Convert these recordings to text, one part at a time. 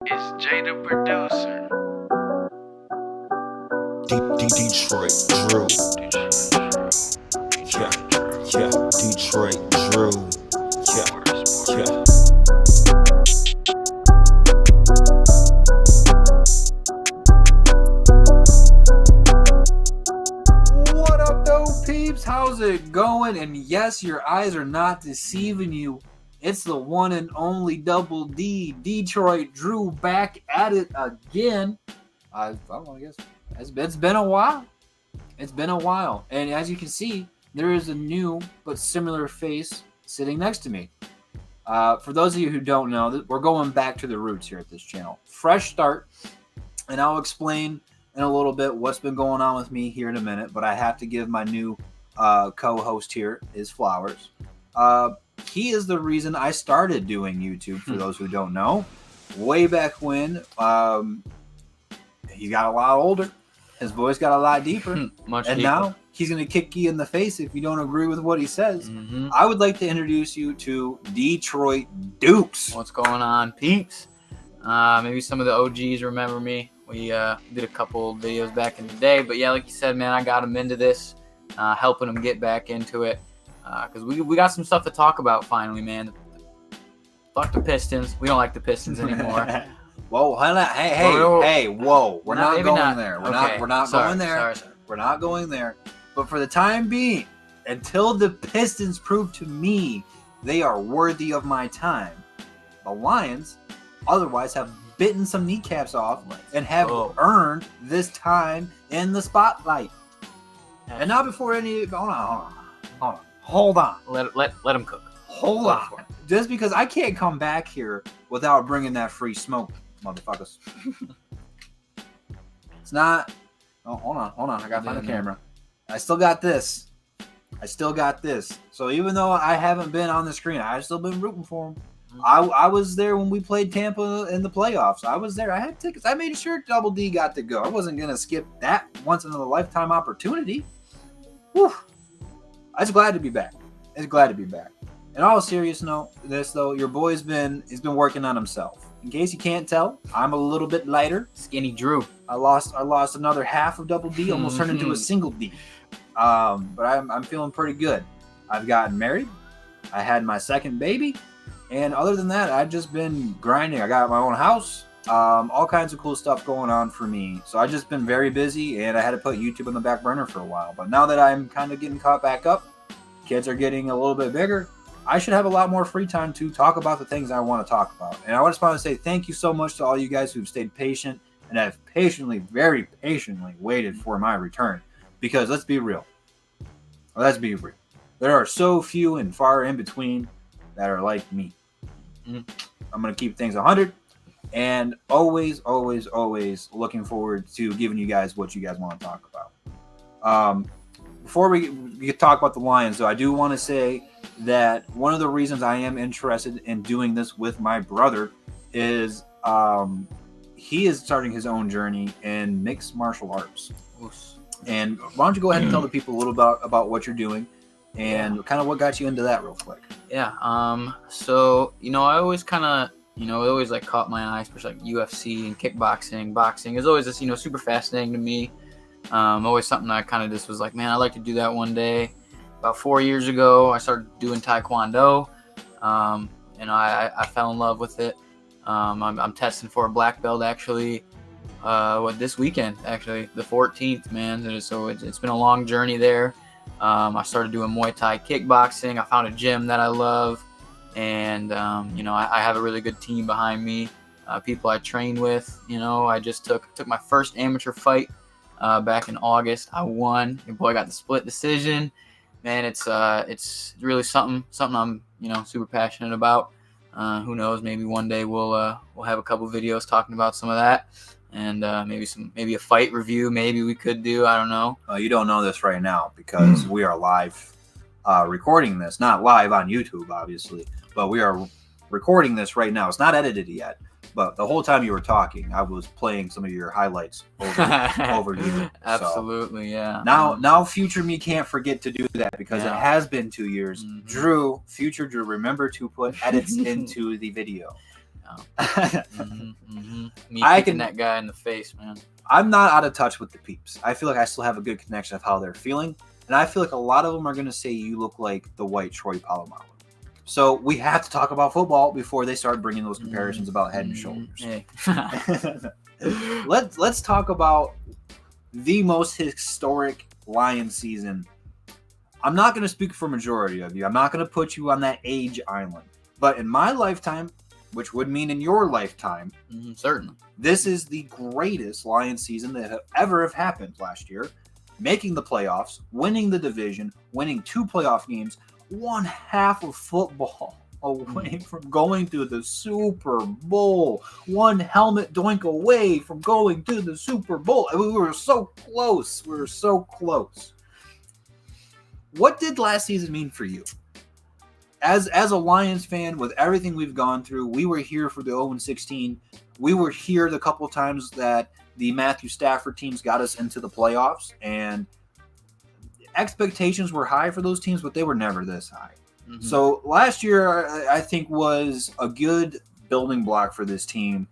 It's Jay the producer. Detroit Drew. Yeah, Detroit Drew. Yeah. What up, though, peeps? How's it going? And yes, your eyes are not deceiving you. It's the one and only Double D, Detroit Drew, back at it again. I don't know, I guess it's been a while. It's been a while. And as you can see, there is a new but similar face sitting next to me. For those of you who don't know, we're going back to the roots here at this channel. Fresh start. And I'll explain in a little bit what's been going on with me here in a minute. But I have to give my new co-host here his flowers. He is the reason I started doing YouTube, for those who don't know. Way back when, he got a lot older. His voice got a lot deeper. Much and deeper. now he's going to kick you in the face if you don't agree with what he says. I would like to introduce you to Detroit Dukes. What's going on, peeps? Maybe some of the OGs remember me. We did a couple videos back in the day. But yeah, like you said, man, I got him into this, helping him get back into it. Because we got some stuff to talk about finally, man. Fuck the Pistons. We don't like the Pistons anymore. Whoa, hey, whoa. We're not going there. We're not going there. Sorry. We're not going there. But for the time being, until the Pistons prove to me they are worthy of my time, the Lions otherwise have bitten some kneecaps off and have earned this time in the spotlight. And now before any... Hold on. Let him cook. Hold on. Just because I can't come back here without bringing that free smoke, motherfuckers. It's not... Oh, hold on. I gotta find the camera. I still got this. So even though I haven't been on the screen, I've still been rooting for them. I was there when we played Tampa in the playoffs. I was there. I had tickets. I made sure Double D got to go. I wasn't going to skip that once in a lifetime opportunity. Whew. I was glad to be back. In all seriousness, though, your boy's been working on himself. In case you can't tell, I'm a little bit lighter. Skinny Drew. I lost another half of Double D. Almost turned into a single D. But I'm feeling pretty good. I've gotten married. I had my second baby. And other than that, I've just been grinding. I got my own house. All kinds of cool stuff going on for me. So I've just been very busy, and I had to put YouTube on the back burner for a while. But now that I'm kind of getting caught back up, kids are getting a little bit bigger, I should have a lot more free time to talk about the things I want to talk about. And I just want to say thank you so much to all you guys who've stayed patient and have very patiently waited for my return. Because let's be real. There are so few and far in between that are like me. I'm going to keep things 100 and always looking forward to giving you guys what you guys want to talk about. Before we talk about the Lions, though, I do want to say that one of the reasons I am interested in doing this with my brother is he is starting his own journey in mixed martial arts. And why don't you go ahead and tell the people a little about what you're doing and kind of what got you into that real quick. Yeah. So, I always kind of, it always like caught my eye, especially like UFC and kickboxing. Boxing is always just, super fascinating to me. Always something I kind of just was like, man, I'd like to do that one day. About 4 years ago, I started doing Taekwondo. I fell in love with it. I'm testing for a black belt actually. This weekend, actually, the 14th, man. And so it's been a long journey there. I started doing Muay Thai kickboxing. I found a gym that I love. And, I have a really good team behind me. People I train with, I just took my first amateur fight back in August. I won. Your boy got the split decision. Man, it's really something I'm, super passionate about. Who knows, maybe one day we'll have a couple videos talking about some of that. And maybe a fight review. Maybe we could do. I don't know. You don't know this right now because we are live recording this. Not live on YouTube, obviously, but we are recording this right now. It's not edited yet. But the whole time you were talking, I was playing some of your highlights over YouTube. Absolutely, yeah. Now, future me can't forget to do that because it has been 2 years. Future Drew, remember to put edits into the video. Me I kicking can- that guy in the face, man. I'm not out of touch with the peeps. I feel like I still have a good connection of how they're feeling. And I feel like a lot of them are going to say you look like the white Troy Polamalu. So we have to talk about football before they start bringing those comparisons about head and shoulders. Hey. Let's talk about the most historic Lions season. I'm not going to speak for majority of you. I'm not going to put you on that age island. But in my lifetime, which would mean in your lifetime, Certainly. this is the greatest Lions season that ever have happened last year. Making the playoffs, winning the division, winning 2 playoff games, 1/2 of football away from going to the Super Bowl. 1 helmet doink away from going to the Super Bowl. We were so close. We were so close. What did last season mean for you? As a Lions fan, with everything we've gone through, we were here for the 0-16. We were here the couple times that the Matthew Stafford teams got us into the playoffs, and expectations were high for those teams, but they were never this high. So last year, I think, was a good building block for this team.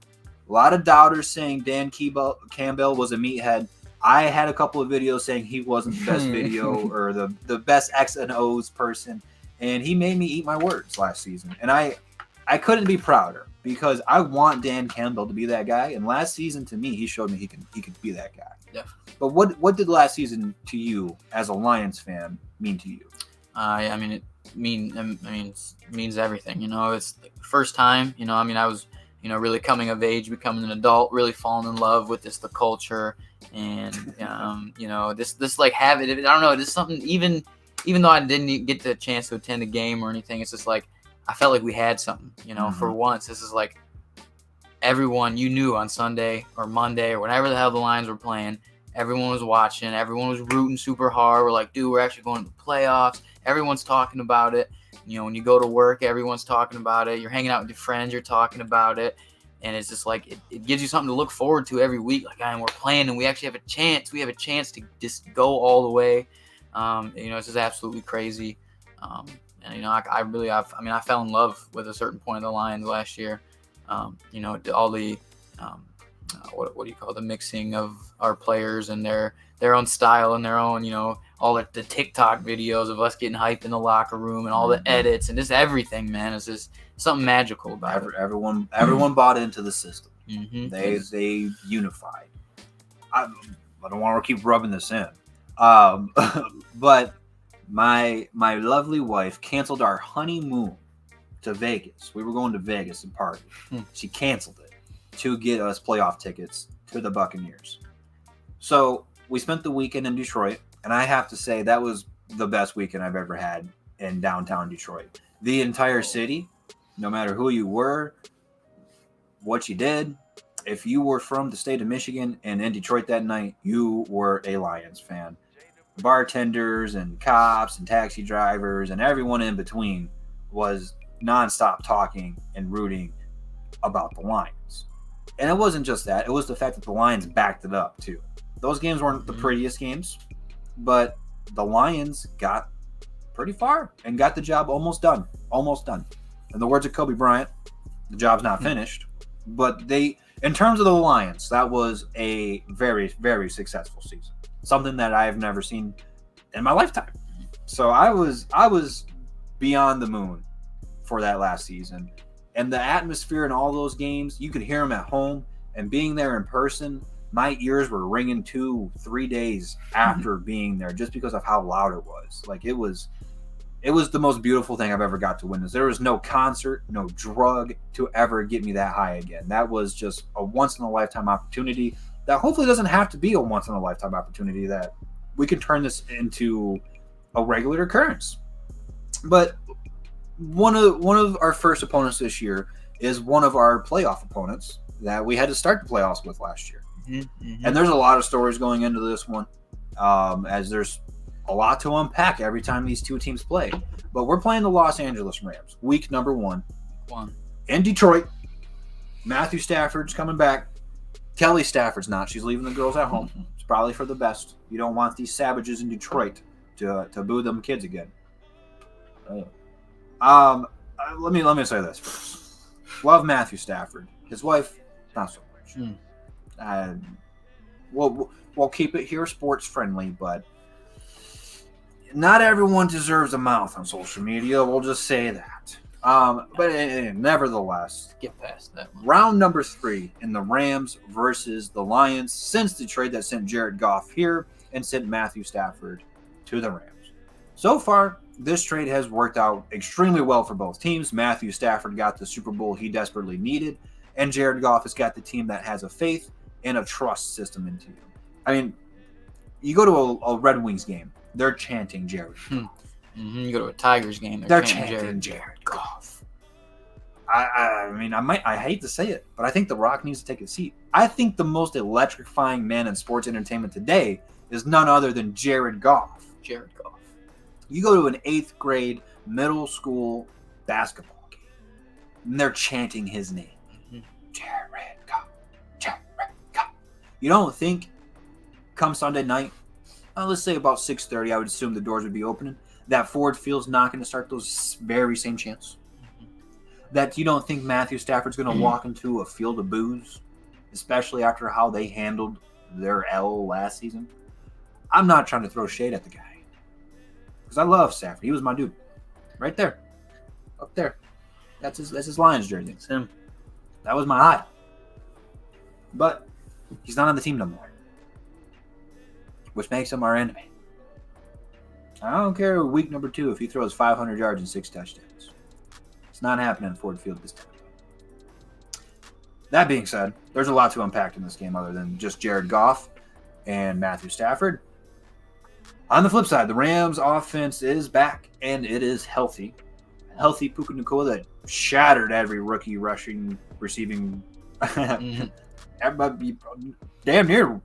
A lot of doubters saying Dan Campbell was a meathead. I had a couple of videos saying he wasn't the best video or the best X and O's person, and he made me eat my words last season. And I couldn't be prouder because I want Dan Campbell to be that guy. And last season, to me, he showed me he could be that guy. Yeah. But what did last season to you as a Lions fan mean to you? It means everything. You know, it's the first time. You know, I was, really coming of age, becoming an adult, really falling in love with the culture, and this like habit. I don't know. This is something even though I didn't get the chance to attend a game or anything. It's just like I felt like we had something. For once, this is like everyone you knew on Sunday or Monday or whenever the hell the Lions were playing. Everyone was watching. Everyone was rooting super hard. We're like, dude, we're actually going to the playoffs. Everyone's talking about it. When you go to work, everyone's talking about it. You're hanging out with your friends, you're talking about it. And it's just like, it gives you something to look forward to every week. Like, we're playing and we actually have a chance. We have a chance to just go all the way. It's just absolutely crazy. I fell in love with a certain point of the Lions last year. All the, what do you call it? The mixing of our players and their own style and their own, all the TikTok videos of us getting hyped in the locker room and all the edits and just everything, man. It's just something magical about it. Everyone bought into the system. Mm-hmm. They unified. I don't want to keep rubbing this in, but my lovely wife canceled our honeymoon to Vegas. We were going to Vegas and party. She canceled it to get us playoff tickets to the Buccaneers. So we spent the weekend in Detroit, and I have to say that was the best weekend I've ever had in downtown Detroit. The entire city, no matter who you were, what you did, if you were from the state of Michigan and in Detroit that night, you were a Lions fan. Bartenders and cops and taxi drivers and everyone in between was nonstop talking and rooting about the Lions. And it wasn't just that. It was the fact that the Lions backed it up, too. Those games weren't the prettiest games, but the Lions got pretty far and got the job almost done. Almost done. In the words of Kobe Bryant, the job's not finished. But in terms of the Lions, that was a very, very successful season. Something that I have never seen in my lifetime. So I was beyond the moon for that last season. And the atmosphere in all those games, you could hear them at home. And being there in person, my ears were ringing 2-3 days after being there just because of how loud it was. Like, it was the most beautiful thing I've ever got to witness. There was no concert, no drug to ever get me that high again. That was just a once-in-a-lifetime opportunity that hopefully doesn't have to be a once-in-a-lifetime opportunity, that we can turn this into a regular occurrence. But one of our first opponents this year is one of our playoff opponents that we had to start the playoffs with last year. Mm-hmm. And there's a lot of stories going into this one, as there's a lot to unpack every time these two teams play. But we're playing the Los Angeles Rams, week number 1. In Detroit. Matthew Stafford's coming back. Kelly Stafford's not. She's leaving the girls at home. It's probably for the best. You don't want these savages in Detroit to boo them kids again. Let me say this first. Love Matthew Stafford. His wife, not so much. We'll keep it here sports friendly, but not everyone deserves a mouth on social media. We'll just say that. But nevertheless, Get past that one. round number 3 in the Rams versus the Lions since the trade that sent Jared Goff here and sent Matthew Stafford to the Rams. So far, this trade has worked out extremely well for both teams. Matthew Stafford got the Super Bowl he desperately needed, and Jared Goff has got the team that has a faith and a trust system into you. I mean, you go to a Red Wings game, they're chanting Jared Goff. You go to a Tigers game, They're chanting Jared Goff. I hate to say it, but I think The Rock needs to take a seat. I think the most electrifying man in sports entertainment today is none other than Jared Goff. Jared Goff. You go to an 8th grade middle school basketball game, and they're chanting his name. Jared Goff. Jared Goff. You don't think come Sunday night, let's say about 6:30, I would assume the doors would be opening, that Ford Field's not going to start those very same chants? That you don't think Matthew Stafford's going to walk into a field of boos, especially after how they handled their L last season? I'm not trying to throw shade at the guy, because I love Stafford. He was my dude. Right there. Up there. That's his Lions jersey. It's him. That was my eye. But he's not on the team no more, which makes him our enemy. I don't care week number 2 if he throws 500 yards and 6 touchdowns. It's not happening at Ford Field this time. That being said, there's a lot to unpack in this game other than just Jared Goff and Matthew Stafford. On the flip side, the Rams offense is back, and it is healthy. Healthy Puka Nacua that shattered every rookie receiving. Everybody, damn near,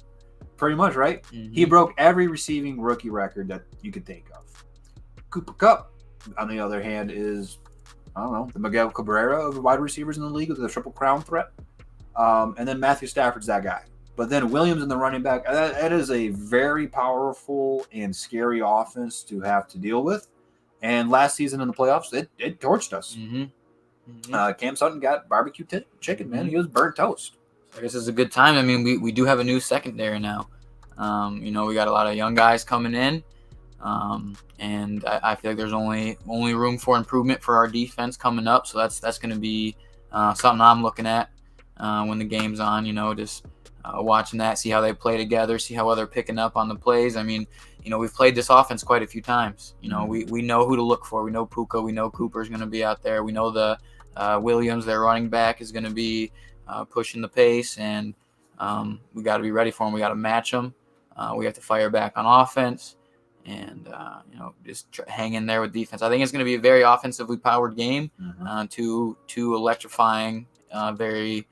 pretty much, right? He broke every receiving rookie record that you could think of. Cooper Kupp, on the other hand, is, I don't know, the Miguel Cabrera of the wide receivers in the league with the Triple Crown threat. And then Matthew Stafford's that guy. But then Williams in the running back, that is a very powerful and scary offense to have to deal with. And last season in the playoffs, it torched us. Cam Sutton got barbecue chicken, man. He was burnt toast. I guess it's a good time. I mean, we do have a new secondary now. We got a lot of young guys coming in. And I feel like there's only room for improvement for our defense coming up. So that's going to be something I'm looking at when the game's on, just watching that, see how they play together, see how well they're picking up on the plays. I mean, we've played this offense quite a few times. We know who to look for. We know Puka. We know Cooper's going to be out there. We know the Williams, their running back, is going to be pushing the pace, and we got to be ready for them. We got to match them. We have to fire back on offense, and just hang in there with defense. I think it's going to be a very offensively powered game, to electrifying, very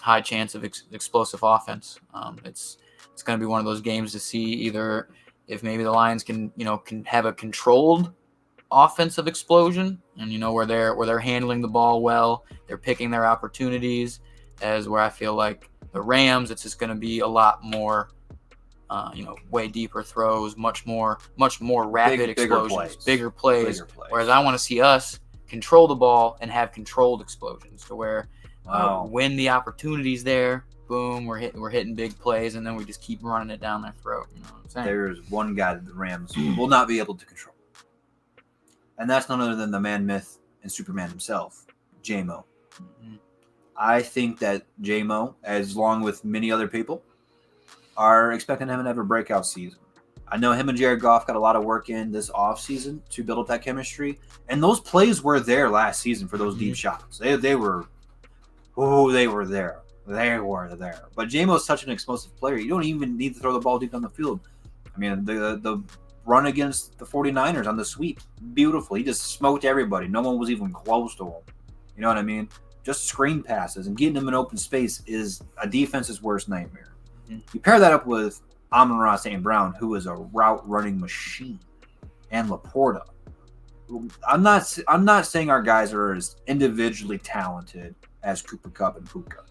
high chance of explosive offense. It's going to be one of those games to see either if maybe the Lions can have a controlled offensive explosion, and where they're handling the ball well, they're picking their opportunities, as where I feel like the Rams, it's just going to be a lot more way deeper throws, much more rapid explosions, bigger plays. Whereas I want to see us control the ball and have controlled explosions, to where when the opportunity's there, boom, we're hitting big plays, and then we just keep running it down their throat. You know what I'm saying? There's one guy that the Rams will not be able to control, and that's none other than the man, myth, and Superman himself, J-Mo. I think that J-Mo, as long with many other people, are expecting him to have a breakout season. I know him and Jared Goff got a lot of work in this offseason to build up that chemistry, and those plays were there last season for those deep shots. They were there. They were there. But J-Mo's such an explosive player. You don't even need to throw the ball deep down the field. I mean, the run against the 49ers on the sweep, beautiful. He just smoked everybody. No one was even close to him. You know what I mean? Just screen passes and getting him in open space is a defense's worst nightmare. You pair that up with Amon-Ra St. Brown, who is a route running machine, and Laporta. I'm not saying our guys are as individually talented as Cooper Kupp and Puka.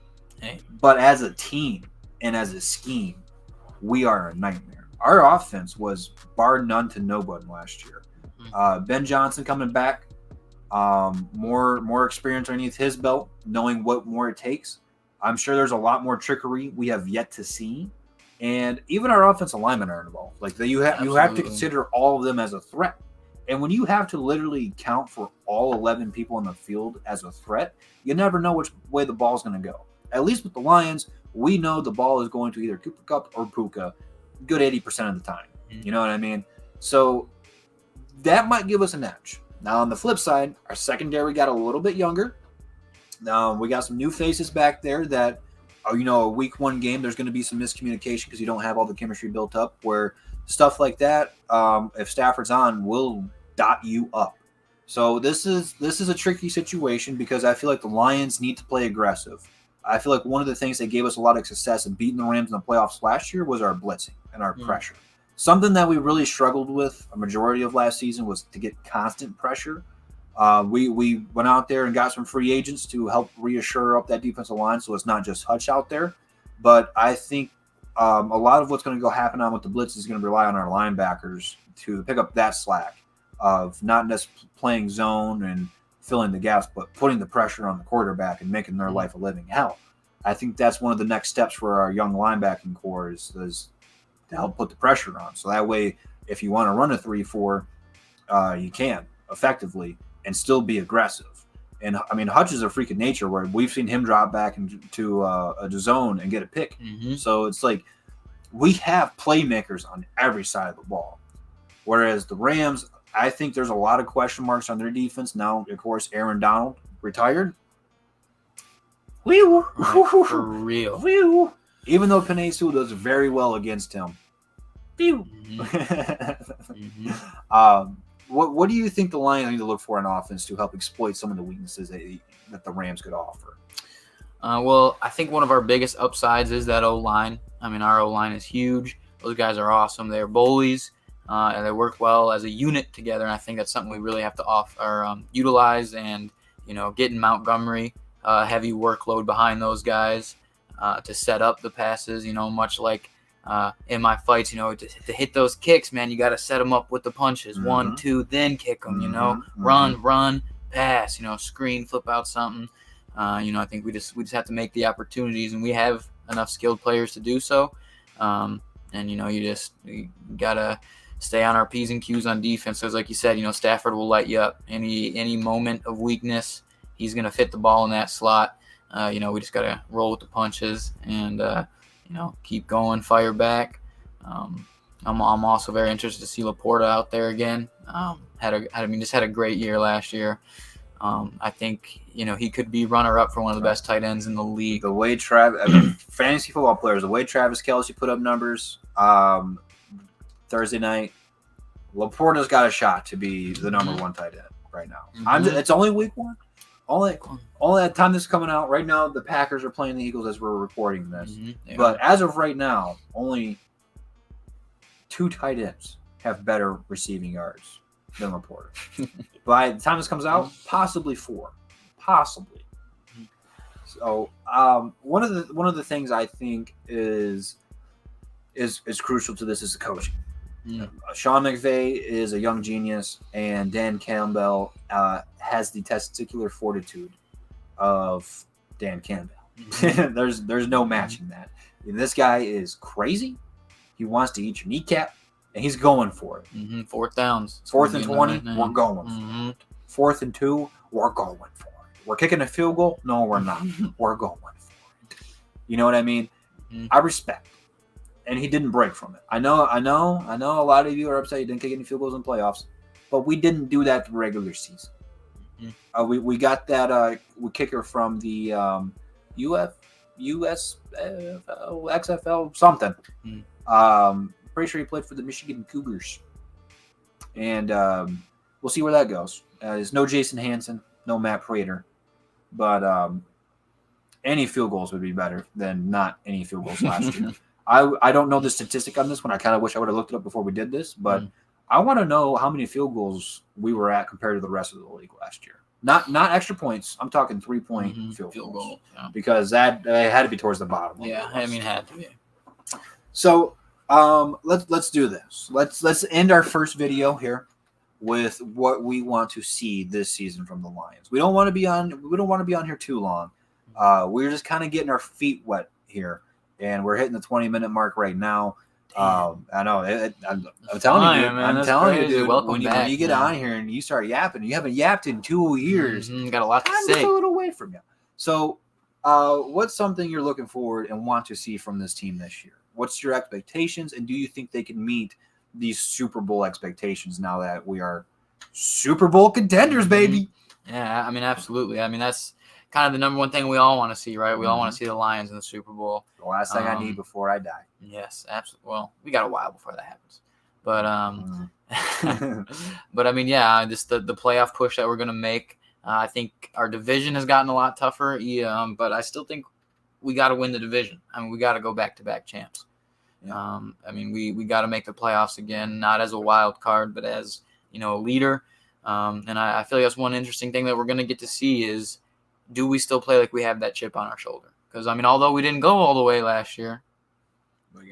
But as a team and as a scheme, we are a nightmare. Our offense was bar none to nobody last year. Ben Johnson coming back, more experience underneath his belt, knowing what more it takes. I'm sure there's a lot more trickery we have yet to see, and even our offensive linemen are involved. Like you have to Absolutely. consider all of them as a threat. And when you have to literally count for all 11 people on the field as a threat, you never know which way the ball's going to go. At least with the Lions, we know the ball is going to either Cooper Kupp or Puka good 80% of the time. You know what I mean? So that might give us an edge. Now, on the flip side, our secondary got a little bit younger. We got some new faces back there that, a week one game, there's going to be some miscommunication because you don't have all the chemistry built up where stuff like that, if Stafford's on, will dot you up. So this is a tricky situation because I feel like the Lions need to play aggressive. I feel like one of the things that gave us a lot of success in beating the Rams in the playoffs last year was our blitzing and our pressure. Something that we really struggled with a majority of last season was to get constant pressure. We went out there and got some free agents to help reassure up that defensive line so it's not just Hutch out there. But I think a lot of what's going to go happen on with the blitz is going to rely on our linebackers to pick up that slack of not just playing zone and filling the gaps, but putting the pressure on the quarterback and making their life a living hell. I think that's one of the next steps for our young linebacking core is to help put the pressure on. So that way, if you want to run a 3-4, you can effectively and still be aggressive. And I mean, Hutch is a freak of nature where we've seen him drop back into a zone and get a pick. So it's like we have playmakers on every side of the ball. Whereas the Rams, I think there's a lot of question marks on their defense. Now, of course, Aaron Donald retired. For real. Even though Penei Sewell does very well against him. What do you think the Lions need to look for in offense to help exploit some of the weaknesses that the Rams could offer? Well, I think one of our biggest upsides is that O-line. I mean, our O-line is huge. Those guys are awesome. They're bullies, and they work well as a unit together. And I think that's something we really have to utilize and, getting Montgomery, heavy workload behind those guys to set up the passes, much like in my fights, to hit those kicks, man, you got to set them up with the punches. 1, 2, then kick them, run, pass, screen, flip out something. I think we just have to make the opportunities, and we have enough skilled players to do so. And you got to stay on our P's and Q's on defense. So like you said, Stafford will light you up. Any moment of weakness, he's going to fit the ball in that slot. We just got to roll with the punches and, keep going, fire back. I'm also very interested to see Laporta out there again. Had a great year last year. I think he could be runner-up for one of the best tight ends in the league. The way fantasy football players, the way Travis Kelce put up numbers Thursday night, Laporta's got a shot to be the number one tight end right now. It's only week one. All that time this is coming out right now, the Packers are playing the Eagles as we're recording this. But as of right now, only 2 tight ends have better receiving yards than Laporta. By the time this comes out, possibly 4, possibly. So one of the things I think is crucial to this is the coaching. Sean McVay is a young genius, and Dan Campbell has the testicular fortitude of Dan Campbell. There's no matching that. And this guy is crazy. He wants to eat your kneecap, and he's going for it. 4th downs. 4th and 20, we're going for it. 4th and 2, we're going for it. We're kicking a field goal? No, we're not. We're going for it. You know what I mean? I respect. And he didn't break from it. I know a lot of you are upset you didn't kick any field goals in playoffs, but we didn't do that the regular season. We got that kicker from the XFL something. Pretty sure he played for the Michigan Cougars. And we'll see where that goes. There's no Jason Hanson, no Matt Prater, but any field goals would be better than not any field goals last year. I don't know the statistic on this one. I kind of wish I would have looked it up before we did this, but I want to know how many field goals we were at compared to the rest of the league last year. Not extra points. I'm talking 3-point field goals. Yeah. Because that had to be towards the bottom. Yeah, had to be. So let's do this. Let's end our first video here with what we want to see this season from the Lions. We don't want to be on here too long. We're just kind of getting our feet wet here, and we're hitting the 20-minute mark right now. I know. I'm telling you, dude. Man, I'm telling you, crazy. dude. Welcome When back, you get man. on here and you start yapping, you haven't yapped in 2 years. Got a lot to Time to say. throw it away from you. So, what's something you're looking forward and want to see from this team this year? What's your expectations, and do you think they can meet these Super Bowl expectations now that we are Super Bowl contenders, baby? Yeah, I mean, absolutely. I mean, that's kind of the number one thing we all want to see, right? We all want Mhm. to see the Lions in the Super Bowl. The last thing I need before I die. Yes, absolutely. Well, we got a while before that happens, but but I mean, yeah, just the playoff push that we're gonna make. I think our division has gotten a lot tougher, but I still think we got to win the division. I mean, we got to go back-to-back champs. Yeah. I mean, we got to make the playoffs again, not as a wild card, but as a leader. And I feel like that's one interesting thing that we're gonna get to see is, do we still play like we have that chip on our shoulder? Because I mean, although we didn't go all the way last year,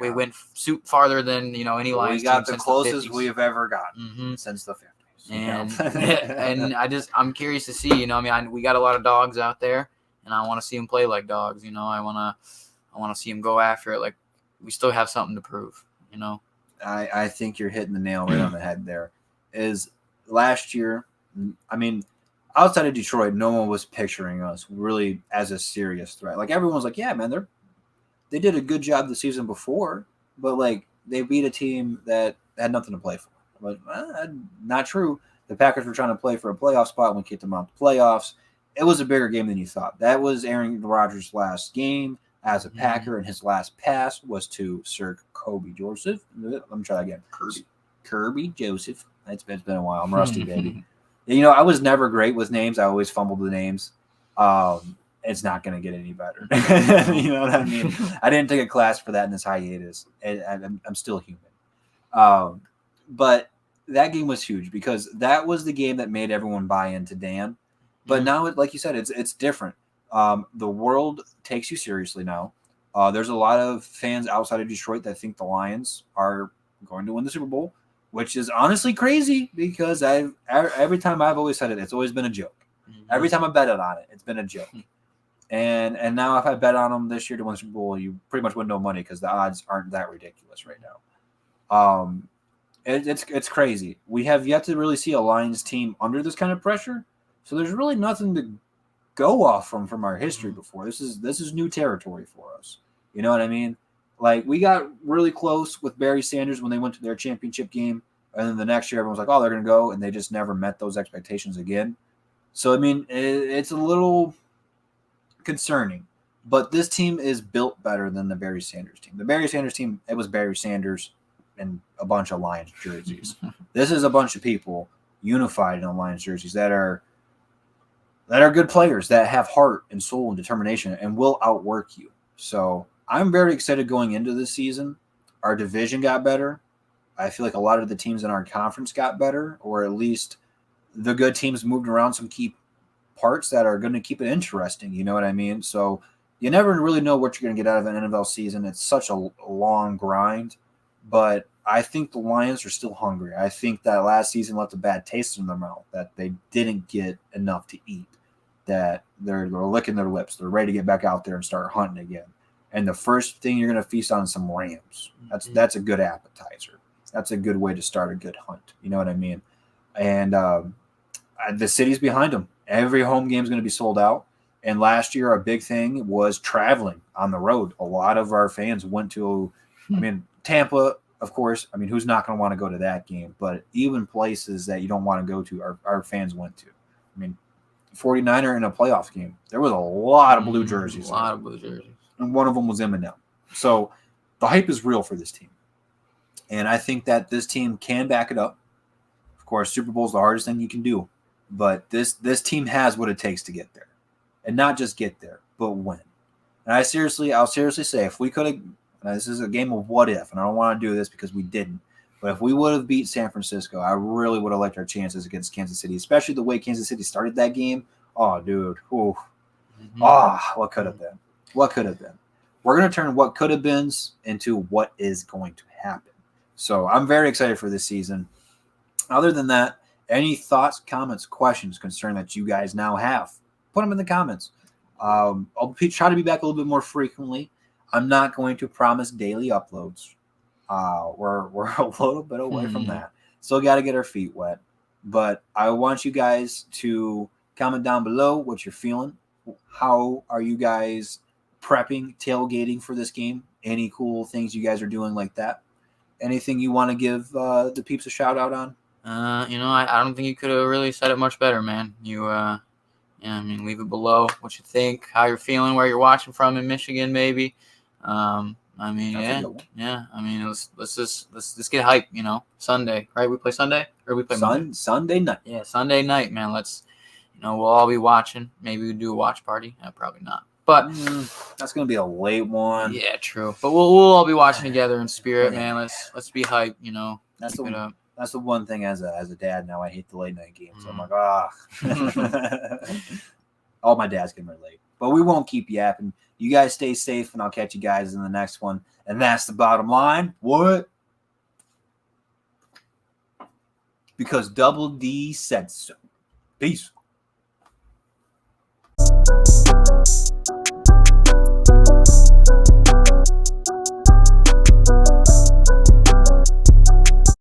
we went farther than any Lions We got team the since closest the 50s. we have ever gotten Mhm. since the 50s. And I'm curious to see. We got a lot of dogs out there, and I want to see them play like dogs. I want to see them go after it. Like we still have something to prove. I think you're hitting the nail right on the head there. Is last year, I mean, outside of Detroit, no one was picturing us really as a serious threat. Like everyone was like, yeah, man, they did a good job the season before, but like they beat a team that had nothing to play for. But not true. The Packers were trying to play for a playoff spot when we kicked them out the playoffs. It was a bigger game than you thought. That was Aaron Rodgers' last game as a Packer, and his last pass was to Sir Kobe Joseph. Let me try that again. Kirby Joseph. It's been a while. I'm rusty, baby. I was never great with names. I always fumbled the names. It's not going to get any better. You know what I mean? I didn't take a class for that in this hiatus. And I'm still human. But that game was huge because that was the game that made everyone buy into Dan. But now, like you said, it's different. The world takes you seriously now. There's a lot of fans outside of Detroit that think the Lions are going to win the Super Bowl, which is honestly crazy because every time I've always said it, it's always been a joke. Every time I bet on it, it's been a joke. And now if I bet on them this year to win the Super Bowl, you pretty much win no money because the odds aren't that ridiculous right now. It's crazy. We have yet to really see a Lions team under this kind of pressure, so there's really nothing to go off from our history before. This is new territory for us. You know what I mean? Like we got really close with Barry Sanders when they went to their championship game, and then the next year everyone was like, "Oh, they're going to go," and they just never met those expectations again. So I mean, it's a little concerning. But this team is built better than the Barry Sanders team. The Barry Sanders team, it was Barry Sanders and a bunch of Lions jerseys. This is a bunch of people unified in Lions jerseys that are good players, that have heart and soul and determination and will outwork you. So I'm very excited going into this season. Our division got better. I feel like a lot of the teams in our conference got better, or at least the good teams moved around some key parts that are going to keep it interesting. You know what I mean? So you never really know what you're going to get out of an NFL season. It's such a long grind, but I think the Lions are still hungry. I think that last season left a bad taste in their mouth, that they didn't get enough to eat, that they're licking their lips. They're ready to get back out there and start hunting again. And the first thing you're going to feast on is some Rams. That's a good appetizer. That's a good way to start a good hunt. You know what I mean? And the city's behind them. Every home game is going to be sold out. And last year, our big thing was traveling on the road. A lot of our fans went to, Tampa, of course. I mean, who's not going to want to go to that game? But even places that you don't want to go to, our fans went to. I mean, 49er in a playoff game. There was a lot of blue jerseys. A lot of blue jerseys. And one of them was Eminem. So the hype is real for this team. And I think that this team can back it up. Of course, Super Bowl is the hardest thing you can do. But this team has what it takes to get there. And not just get there, but win. And I'll seriously say, if we could have, this is a game of what if, and I don't want to do this because we didn't, but if we would have beat San Francisco, I really would have liked our chances against Kansas City, especially the way Kansas City started that game. Oh, dude. Ooh. What could have been? What could have been? We're going to turn what could have been into what is going to happen. So I'm very excited for this season. Other than that, Any thoughts, comments, questions, concern that you guys now have, put them in the comments. I'll try to be back a little bit more frequently. I'm not going to promise daily uploads. We're a little bit away from that. Still got to get our feet wet. But I want you guys to comment down below what you're feeling. How are you guys prepping, tailgating for this game? Any cool things you guys are doing like that? Anything you want to give the peeps a shout out on? I don't think you could have really said it much better, man. Leave it below what you think, how you're feeling, where you're watching from in Michigan, maybe. Let's just get hype. Sunday, right? We play Sunday, or we play Monday? Sunday night. Yeah, Sunday night, man. We'll all be watching. Maybe we do a watch party. Probably not. But that's gonna be a late one. Yeah, true. But we'll all be watching together in spirit, man. Let's be hype. That's the one thing as a dad now. I hate the late night games. So I'm like, all my dads can relate. But we won't keep yapping. You guys stay safe, and I'll catch you guys in the next one. And that's the bottom line. What? Because Double D said so. Peace.